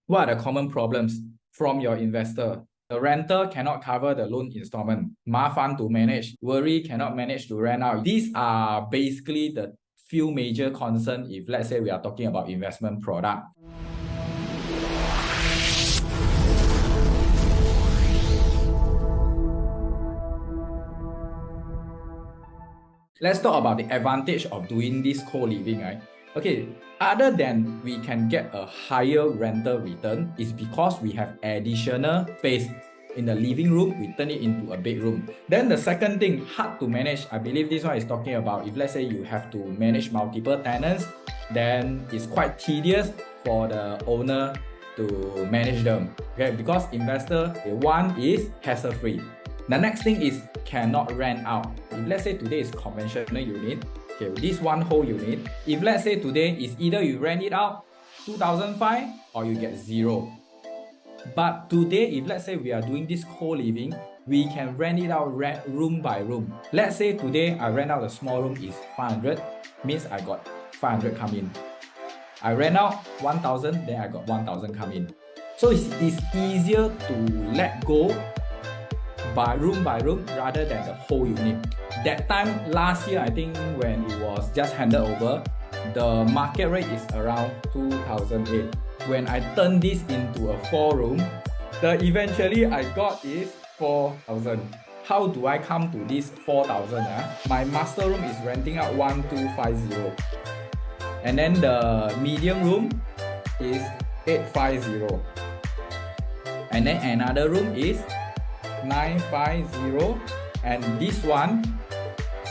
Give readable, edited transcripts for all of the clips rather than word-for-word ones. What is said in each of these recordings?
What are the common problems from your investor? The renter cannot cover the loan installment. 麻烦 to manage. Worry cannot manage to rent out. These are basically the few major concerns if let's say we are talking about investment product. Let's talk about the advantage of doing this co-living, right? Okay, other than we can get a higher rental return, is because we have additional space in the living room, we turn it into a bedroom. Then the second thing, hard to manage, I believe this one is talking about if let's say you have to manage multiple tenants, then it's quite tedious for the owner to manage them. Okay, because investor, the one is hassle-free. The next thing is cannot rent out. If let's say today is conventional unit, okay, this one whole unit, if let's say today is either you rent it out 2005 or you get zero. But today, if let's say we are doing this co-living, we can rent it out room by room. Let's say today I rent out a small room is 500, means I got 500 come in. I rent out 1000, then I got 1000 come in. So it's easier to let go by room rather than the whole unit. That time last year, I think when it was just handed over, the market rate is around 2008. When I turned this into a 4-room, the eventually I got is 4000. How do I come to this 4000? My master room is renting out 1250. And then the medium room is 850. And then another room is 950, and this one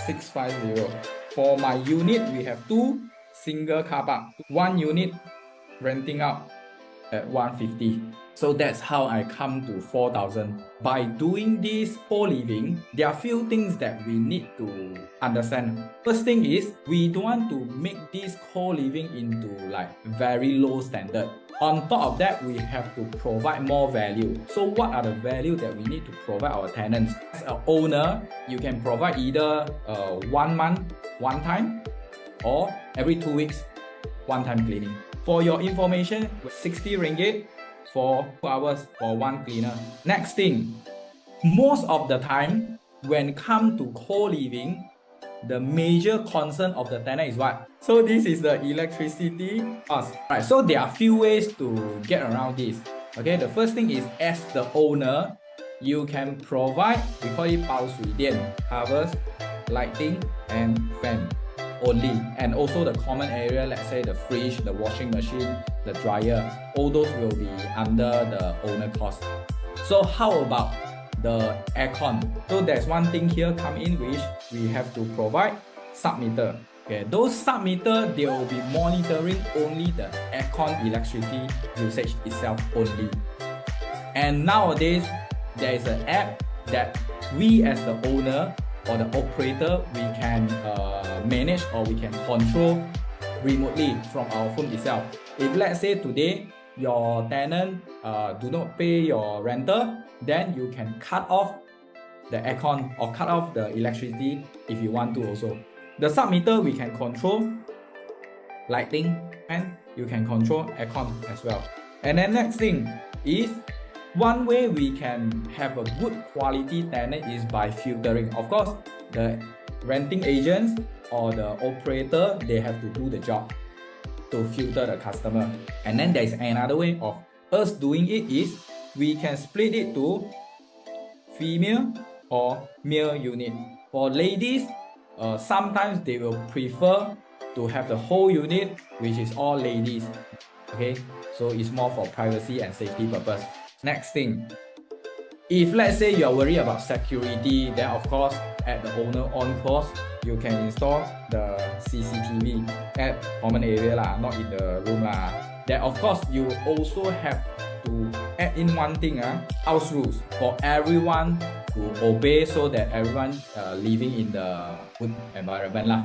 650. For my unit, we have 2 single car park, 1 unit renting out at 150. So that's how I come to 4000. By doing this co-living, there are few things that we need to understand. First thing is, we don't want to make this co-living into like very low standard. On top of that, we have to provide more value. So what are the value that we need to provide our tenants? As an owner, you can provide either 1 month, one time, or every 2 weeks, one time cleaning. For your information, 60 ringgit for 2 hours for 1 cleaner. Next thing, most of the time, when come to co-living, the major concern of the tenant is what? So this is the electricity cost. Right, so there are few ways to get around this. Okay, the first thing is as the owner, you can provide, we call it 包水电, covers, lighting and fan only. And also the common area, let's say the fridge, the washing machine, the dryer, all those will be under the owner cost. So how about the aircon? So there's one thing here come in which we have to provide sub-meter. Okay, those sub-meter, they will be monitoring only the aircon electricity usage itself only. And nowadays, there is an app that we as the owner or the operator, we can manage or we can control remotely from our phone itself. If let's say today, your tenant do not pay your rental, then you can cut off the aircon or cut off the electricity if you want to also. The sub-meter we can control lighting and you can control aircon as well. And then next thing is, one way we can have a good quality tenant is by filtering. Of course, the renting agents or the operator, they have to do the job to filter the customer. And then there is another way of us doing it is, we can split it to female or male unit. For ladies, sometimes they will prefer to have the whole unit, which is all ladies. Okay, so it's more for privacy and safety purpose. Next thing, if let's say you are worried about security, then of course at the owner on cost, you can install the CCTV at common area lah, not in the room lah. Then of course you also have to add in one thing, house rules for everyone to obey so that everyone living in the good environment lah.